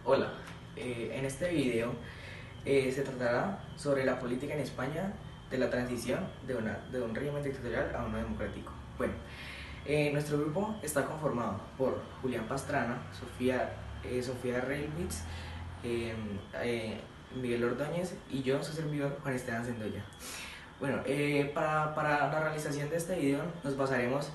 Hola, en este video se tratará sobre la política en España de la transición de un régimen dictatorial a uno democrático. Bueno, nuestro grupo está conformado por Julián Pastrana, Sofía Reilwitz, eh, eh, Miguel Ordóñez y yo, su servidor, Juan Esteban Sendoya. Bueno, para la realización de este video nos basaremos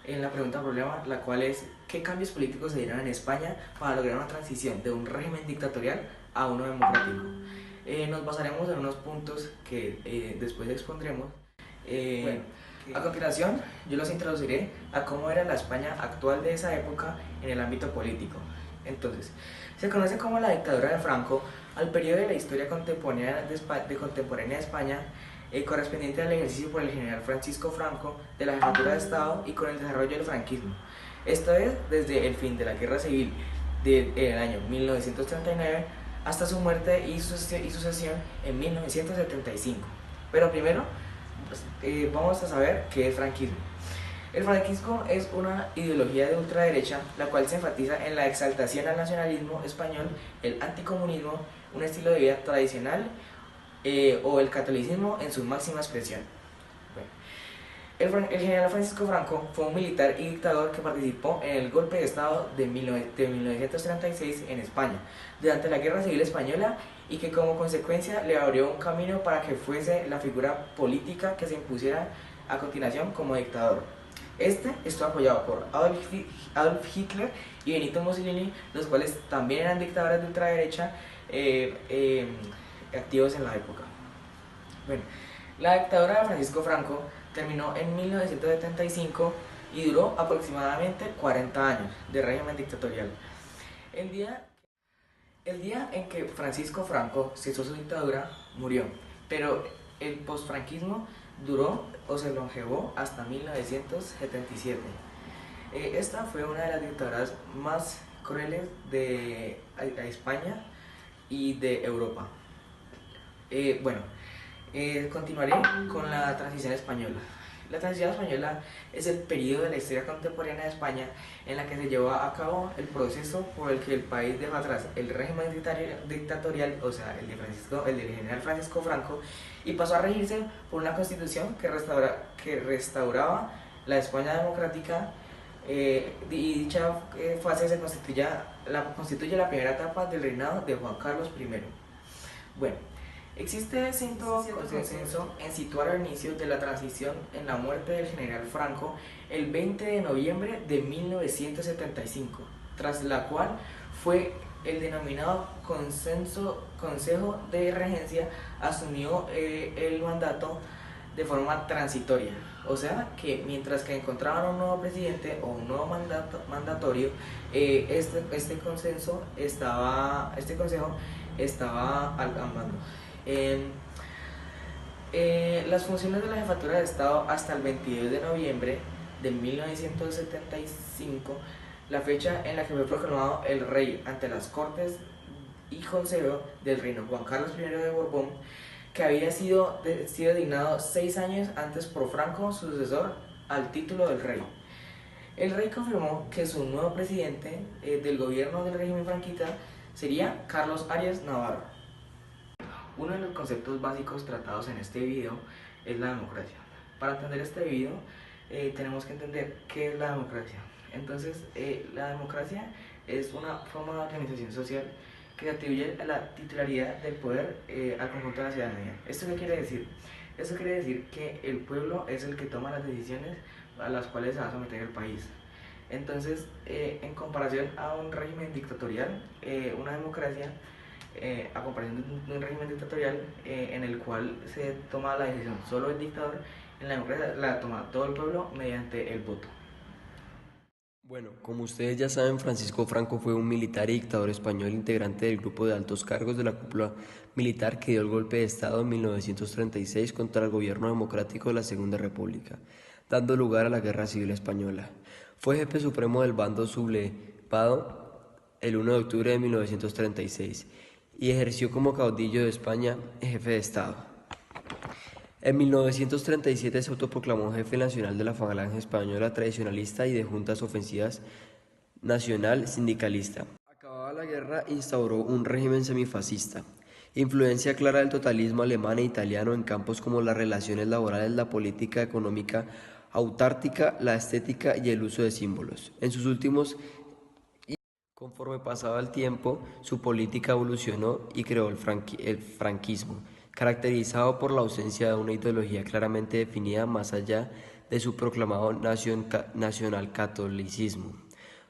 en la pregunta problema, la cual es ¿qué cambios políticos se dieron en España para lograr una transición de un régimen dictatorial a uno democrático? Nos basaremos en unos puntos que después expondremos. Bueno, a continuación, yo los introduciré a cómo era la España actual de esa época en el ámbito político. Entonces, se conoce como la dictadura de Franco al periodo de la historia contemporánea de España, correspondiente al ejercicio por el general Francisco Franco de la jefatura de Estado y con el desarrollo del franquismo. Esto es desde el fin de la Guerra Civil del año 1939 hasta su muerte y sucesión en 1975. Pero primero vamos a saber qué es franquismo. El franquismo es una ideología de ultraderecha, la cual se enfatiza en la exaltación al nacionalismo español, el anticomunismo, un estilo de vida tradicional o el catolicismo en su máxima expresión. Bueno, el general Francisco Franco fue un militar y dictador que participó en el golpe de Estado de 1936 en España durante la Guerra Civil Española y que como consecuencia le abrió un camino para que fuese la figura política que se impusiera a continuación como dictador. Este estuvo apoyado por Adolf Hitler y Benito Mussolini, los cuales también eran dictadores de ultraderecha activos en la época. Bueno, la dictadura de Francisco Franco terminó en 1975 y duró aproximadamente 40 años de régimen dictatorial. El día en que Francisco Franco cesó su dictadura, murió, pero el posfranquismo duró o se longevó hasta 1977. Esta fue una de las dictaduras más crueles de España y de Europa. Continuaré con la transición española. La transición española es el periodo de la historia contemporánea de España en la que se llevó a cabo el proceso por el que el país dejó atrás el régimen dictatorial, o sea, el del general Francisco Franco, y pasó a regirse por una constitución que restauraba la España democrática, y dicha fase constituye la primera etapa del reinado de Juan Carlos I. Bueno, existe cierto consenso en situar el inicio de la transición en la muerte del general Franco el 20 de noviembre de 1975, tras la cual fue el denominado Consejo de Regencia asumió el mandato de forma transitoria, o sea que mientras que encontraban un nuevo presidente o un nuevo mandatorio, este consejo estaba al mando. Las funciones de la jefatura de Estado hasta el 22 de noviembre de 1975, la fecha en la que fue proclamado el rey ante las Cortes y Consejo del Reino Juan Carlos I de Borbón, que había sido designado 6 años antes por Franco, sucesor al título del rey. El rey confirmó que su nuevo presidente del gobierno del régimen franquista sería Carlos Arias Navarro. Uno de los conceptos básicos tratados en este video es la democracia. Para entender este video tenemos que entender qué es la democracia. Entonces, la democracia es una forma de organización social que atribuye la titularidad del poder al conjunto de la ciudadanía. ¿Esto qué quiere decir? Esto quiere decir que el pueblo es el que toma las decisiones a las cuales se va a someter el país. Entonces, en comparación a un régimen dictatorial, una democracia, a comparación de un régimen dictatorial en el cual se toma la decisión solo el dictador, en la democracia la toma todo el pueblo mediante el voto. Bueno, como ustedes ya saben, Francisco Franco fue un militar y dictador español integrante del grupo de altos cargos de la cúpula militar que dio el golpe de Estado en 1936 contra el gobierno democrático de la Segunda República, dando lugar a la Guerra Civil Española. Fue jefe supremo del bando sublevado el 1 de octubre de 1936 y ejerció como caudillo de España jefe de Estado. En 1937 se autoproclamó jefe nacional de la Falange Española tradicionalista y de Juntas Ofensivas Nacional Sindicalista. Acababa la guerra instauró un régimen semifascista, influencia clara del totalismo alemán e italiano en campos como las relaciones laborales, la política económica autárquica, la estética y el uso de símbolos. En sus últimos, conforme pasaba el tiempo, su política evolucionó y creó el franquismo, caracterizado por la ausencia de una ideología claramente definida más allá de su proclamado nacionalcatolicismo.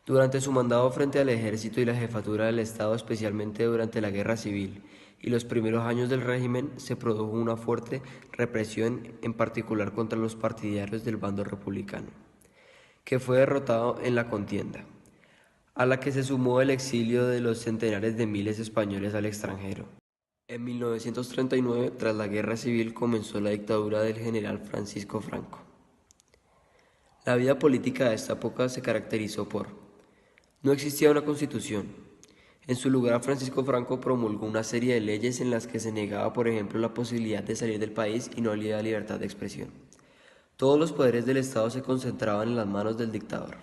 Durante su mandado frente al ejército y la jefatura del Estado, especialmente durante la Guerra Civil y los primeros años del régimen, se produjo una fuerte represión, en particular contra los partidarios del bando republicano, que fue derrotado en la contienda, a la que se sumó el exilio de los centenares de miles españoles al extranjero. En 1939, tras la Guerra Civil, comenzó la dictadura del general Francisco Franco. La vida política de esta época se caracterizó por: no existía una constitución. En su lugar, Francisco Franco promulgó una serie de leyes en las que se negaba, por ejemplo, la posibilidad de salir del país y no había libertad de expresión. Todos los poderes del Estado se concentraban en las manos del dictador.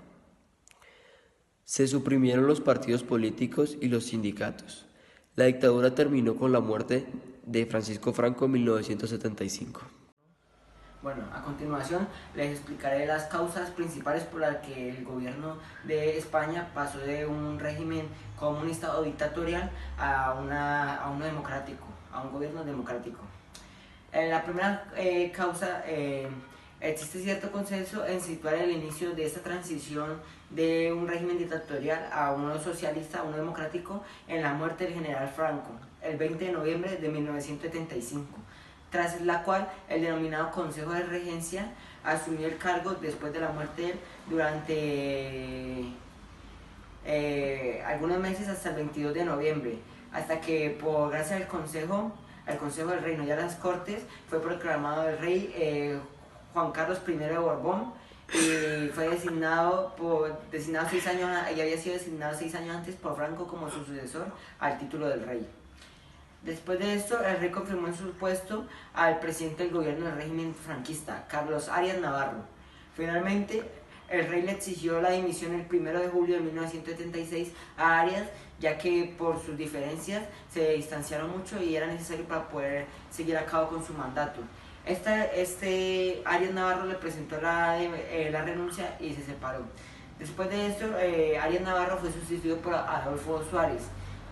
Se suprimieron los partidos políticos y los sindicatos. La dictadura terminó con la muerte de Francisco Franco en 1975. Bueno, a continuación les explicaré las causas principales por las que el gobierno de España pasó de un régimen comunista o dictatorial a uno democrático, a un gobierno democrático. La primera causa, existe cierto consenso en situar el inicio de esta transición de un régimen dictatorial a uno socialista, a uno democrático, en la muerte del general Franco, el 20 de noviembre de 1975, tras la cual el denominado Consejo de Regencia asumió el cargo después de la muerte de él durante algunos meses hasta el 22 de noviembre, hasta que por gracia del al Consejo del Reino y a las Cortes fue proclamado el rey Juan Carlos I de Borbón, y fue designado 6 años, y había sido designado 6 años antes por Franco como su sucesor al título del rey. Después de esto, el rey confirmó en su puesto al presidente del gobierno del régimen franquista, Carlos Arias Navarro. Finalmente, el rey le exigió la dimisión el 1 de julio de 1976 a Arias, ya que por sus diferencias se distanciaron mucho y era necesario para poder seguir a cabo con su mandato. Arias Navarro le presentó la renuncia y se separó. Después de esto, Arias Navarro fue sustituido por Adolfo Suárez,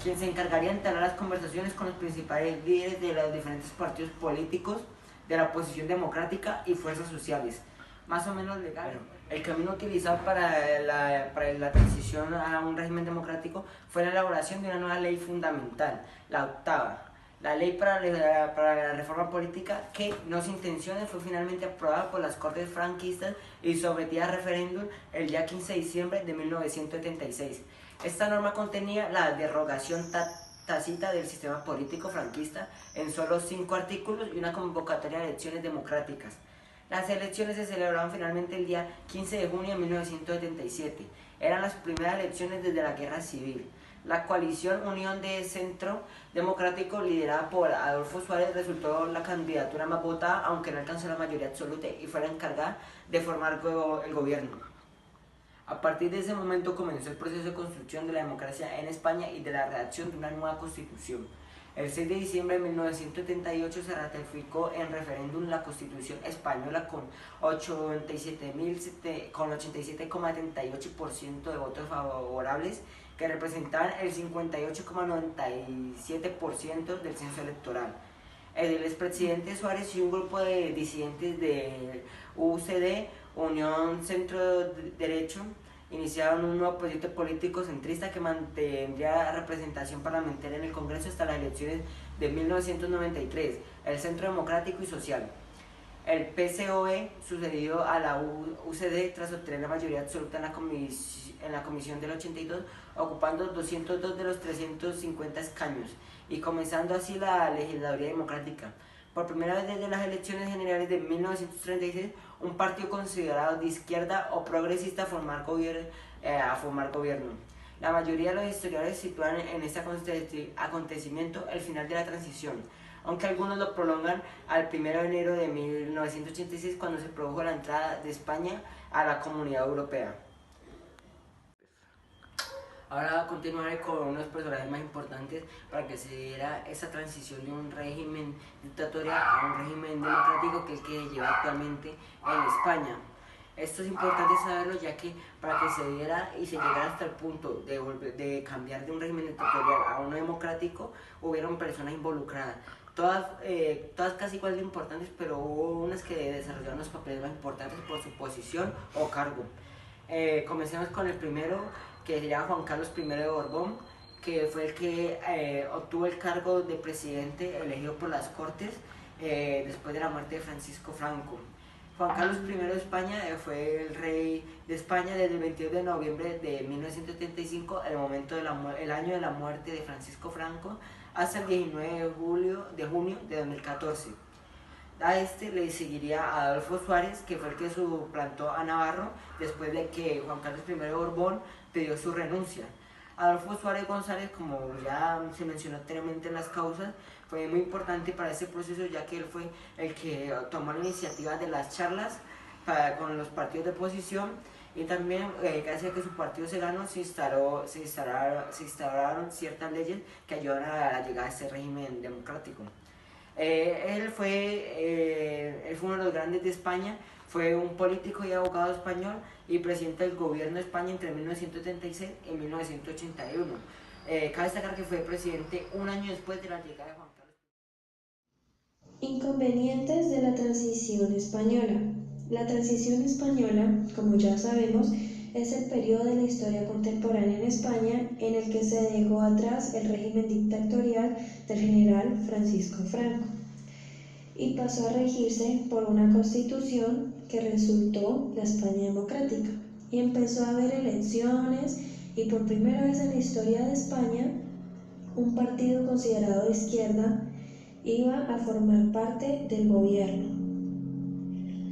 quien se encargaría de entablar las conversaciones con los principales líderes de los diferentes partidos políticos de la oposición democrática y fuerzas sociales, más o menos legal. El camino utilizado para la transición a un régimen democrático fue la elaboración de una nueva ley fundamental, la octava, la ley para la reforma política, que no sin tensiones fue finalmente aprobada por las Cortes franquistas y sometida a referéndum el día 15 de diciembre de 1976. Esta norma contenía la derogación tácita del sistema político franquista en solo 5 artículos y una convocatoria de elecciones democráticas. Las elecciones se celebraron finalmente el día 15 de junio de 1977. Eran las primeras elecciones desde la Guerra Civil. La coalición Unión de Centro Democrático, liderada por Adolfo Suárez, resultó la candidatura más votada, aunque no alcanzó la mayoría absoluta y fue la encargada de formar el gobierno. A partir de ese momento comenzó el proceso de construcción de la democracia en España y de la redacción de una nueva constitución. El 6 de diciembre de 1978 se ratificó en referéndum la Constitución española con 87,78% de votos favorables, que representaban el 58,97% del censo electoral. El expresidente Suárez y un grupo de disidentes de UCD, Unión Centro Derecho, iniciaron un nuevo proyecto político centrista que mantendría representación parlamentaria en el Congreso hasta las elecciones de 1993, el Centro Democrático y Social. El PCOE sucedió a la UCD tras obtener la mayoría absoluta en la comisión del 82, ocupando 202 de los 350 escaños y comenzando así la legislatura democrática. Por primera vez desde las elecciones generales de 1936, un partido considerado de izquierda o progresista a formar gobierno. La mayoría de los historiadores sitúan en este acontecimiento el final de la transición, aunque algunos lo prolongan al 1 de enero de 1986, cuando se produjo la entrada de España a la Comunidad Europea. Ahora continuaré con unos personajes más importantes para que se diera esa transición de un régimen dictatorial a un régimen democrático, que es el que lleva actualmente en España. Esto es importante saberlo, ya que para que se diera y se llegara hasta el punto de cambiar de un régimen dictatorial a uno democrático, hubieron personas involucradas. Todas casi igual de importantes, pero hubo unas que desarrollaron los papeles más importantes por su posición o cargo. Comencemos con el primero, que sería Juan Carlos I de Borbón, que fue el que obtuvo el cargo de presidente elegido por las Cortes después de la muerte de Francisco Franco. Juan Carlos I de España fue el rey de España desde el 22 de noviembre de 1975, el año de la muerte de Francisco Franco, hasta el 19 de junio de 2014. A este le seguiría Adolfo Suárez, que fue el que suplantó a Navarro después de que Juan Carlos I de Borbón pidió su renuncia. Adolfo Suárez González, como ya se mencionó anteriormente en las causas, fue muy importante para este proceso, ya que él fue el que tomó la iniciativa de las charlas con los partidos de oposición, y también gracias a que su partido se ganó, se instauraron ciertas leyes que ayudaron a la llegada de este régimen democrático. Él fue uno de los grandes de España, fue un político y abogado español y presidente del gobierno de España entre 1936 y 1981. Cabe destacar que fue presidente un año después de la llegada de Juan Carlos. Inconvenientes de la transición española. La transición española, como ya sabemos, es el periodo de la historia contemporánea en España en el que se dejó atrás el régimen dictatorial del general Francisco Franco y pasó a regirse por una constitución que resultó la España democrática, y empezó a haber elecciones, y por primera vez en la historia de España un partido considerado de izquierda iba a formar parte del gobierno.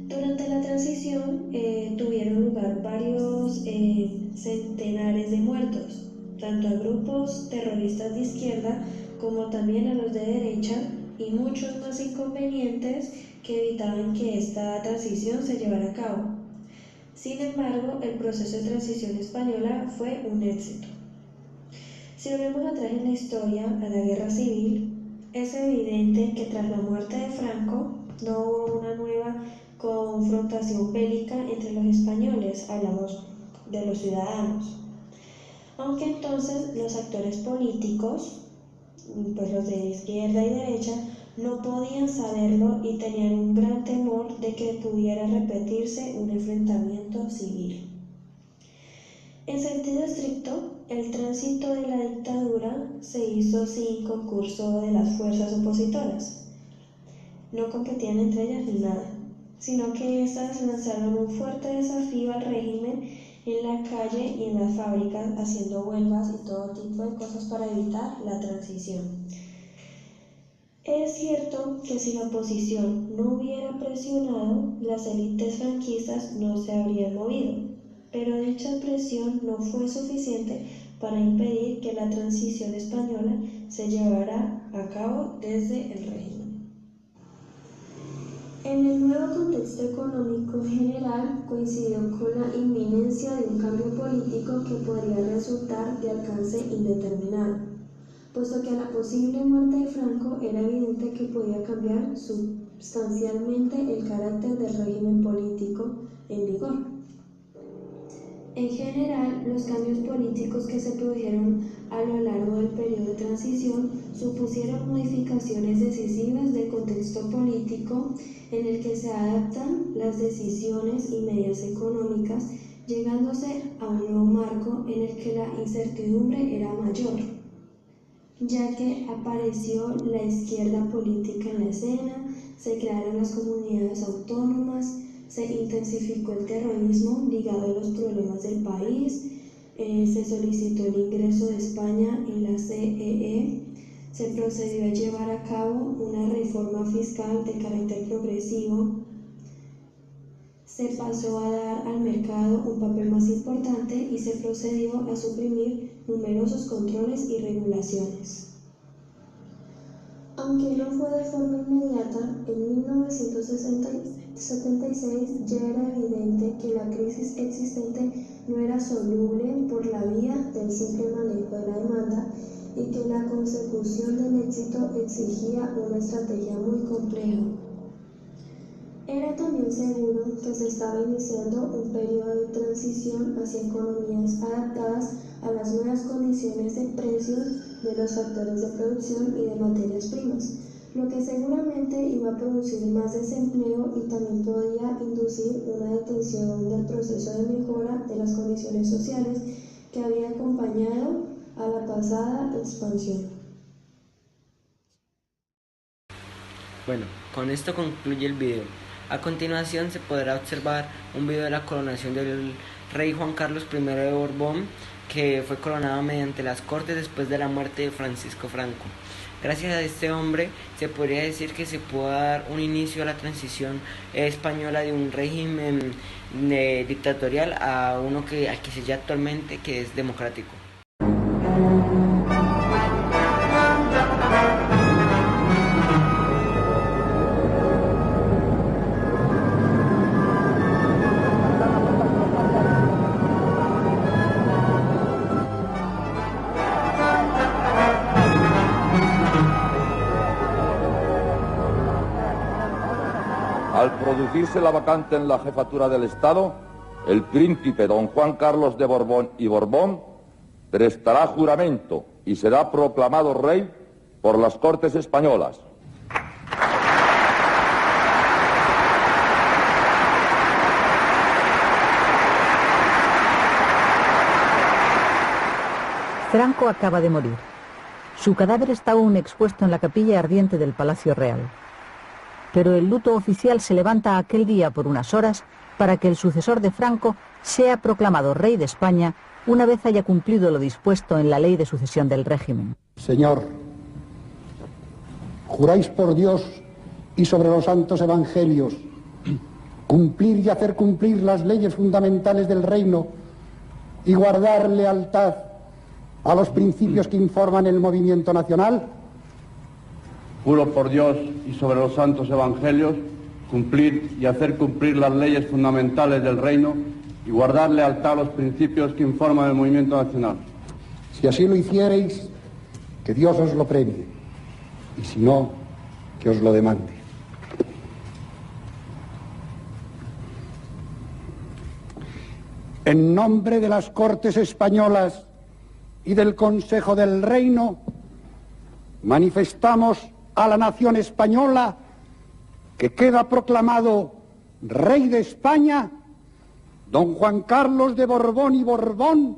Durante la transición tuvieron lugar varios centenares de muertos, tanto a grupos terroristas de izquierda como también a los de derecha, y muchos más inconvenientes que evitaban que esta transición se llevara a cabo. Sin embargo, el proceso de transición española fue un éxito. Si volvemos atrás en la historia, a la guerra civil, es evidente que tras la muerte de Franco no hubo una nueva confrontación bélica entre los españoles, hablamos de los ciudadanos. Aunque entonces los actores políticos, pues los de izquierda y derecha, no podían saberlo y tenían un gran temor de que pudiera repetirse un enfrentamiento civil. En sentido estricto, el tránsito de la dictadura se hizo sin concurso de las fuerzas opositoras. No competían entre ellas ni nada, sino que éstas lanzaron un fuerte desafío al régimen en la calle y en las fábricas, haciendo huelgas y todo tipo de cosas para evitar la transición. Es cierto que si la oposición no hubiera presionado, las élites franquistas no se habrían movido, pero dicha presión no fue suficiente para impedir que la transición española se llevara a cabo desde el régimen. En el nuevo contexto económico general coincidió con la inminencia de un cambio político que podría resultar de alcance indeterminado, puesto que a la posible muerte de Franco era evidente que podía cambiar sustancialmente el carácter del régimen político en vigor. En general, los cambios políticos que se produjeron a lo largo del periodo de transición supusieron modificaciones decisivas del contexto político en el que se adaptan las decisiones y medidas económicas, llegándose a un nuevo marco en el que la incertidumbre era mayor, ya que apareció la izquierda política en la escena, se crearon las comunidades autónomas, se intensificó el terrorismo ligado a los problemas del país, se solicitó el ingreso de España en la CEE, se procedió a llevar a cabo una reforma fiscal de carácter progresivo, se pasó a dar al mercado un papel más importante y se procedió a suprimir numerosos controles y regulaciones. Aunque no fue de forma inmediata, en 1976 ya era evidente que la crisis existente no era soluble por la vía del simple manejo de la demanda y que la consecución del éxito exigía una estrategia muy compleja. Era también seguro que se estaba iniciando un periodo de transición hacia economías adaptadas a las nuevas condiciones de precios de los factores de producción y de materias primas, lo que seguramente iba a producir más desempleo y también podía inducir una detención del proceso de mejora de las condiciones sociales que había acompañado a la pasada expansión. Bueno, con esto concluye el video. A continuación se podrá observar un video de la coronación del rey Juan Carlos I de Borbón, que fue coronado mediante las Cortes después de la muerte de Francisco Franco. Gracias a este hombre se podría decir que se pudo dar un inicio a la transición española de un régimen dictatorial a uno al que se llama actualmente, que es democrático. Al producirse la vacante en la jefatura del Estado, el príncipe don Juan Carlos de Borbón y Borbón prestará juramento y será proclamado rey por las Cortes españolas. Franco acaba de morir. Su cadáver está aún expuesto en la capilla ardiente del Palacio Real. Pero el luto oficial se levanta aquel día por unas horas para que el sucesor de Franco sea proclamado rey de España una vez haya cumplido lo dispuesto en la ley de sucesión del régimen. Señor, juráis por Dios y sobre los santos evangelios cumplir y hacer cumplir las leyes fundamentales del reino y guardar lealtad a los principios que informan el movimiento nacional. Juro por Dios y sobre los santos evangelios cumplir y hacer cumplir las leyes fundamentales del reino y guardar lealtad a los principios que informan el movimiento nacional. Si así lo hiciereis, que Dios os lo premie, y si no, que os lo demande. En nombre de las Cortes españolas y del Consejo del Reino, manifestamos a la nación española que queda proclamado rey de España don Juan Carlos de Borbón y Borbón,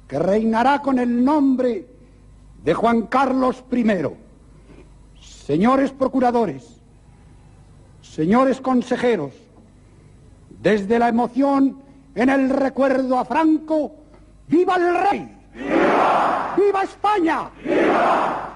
que reinará con el nombre de Juan Carlos I. Señores procuradores, señores consejeros, desde la emoción en el recuerdo a Franco, ¡viva el rey! ¡Viva! ¡Viva España! ¡Viva!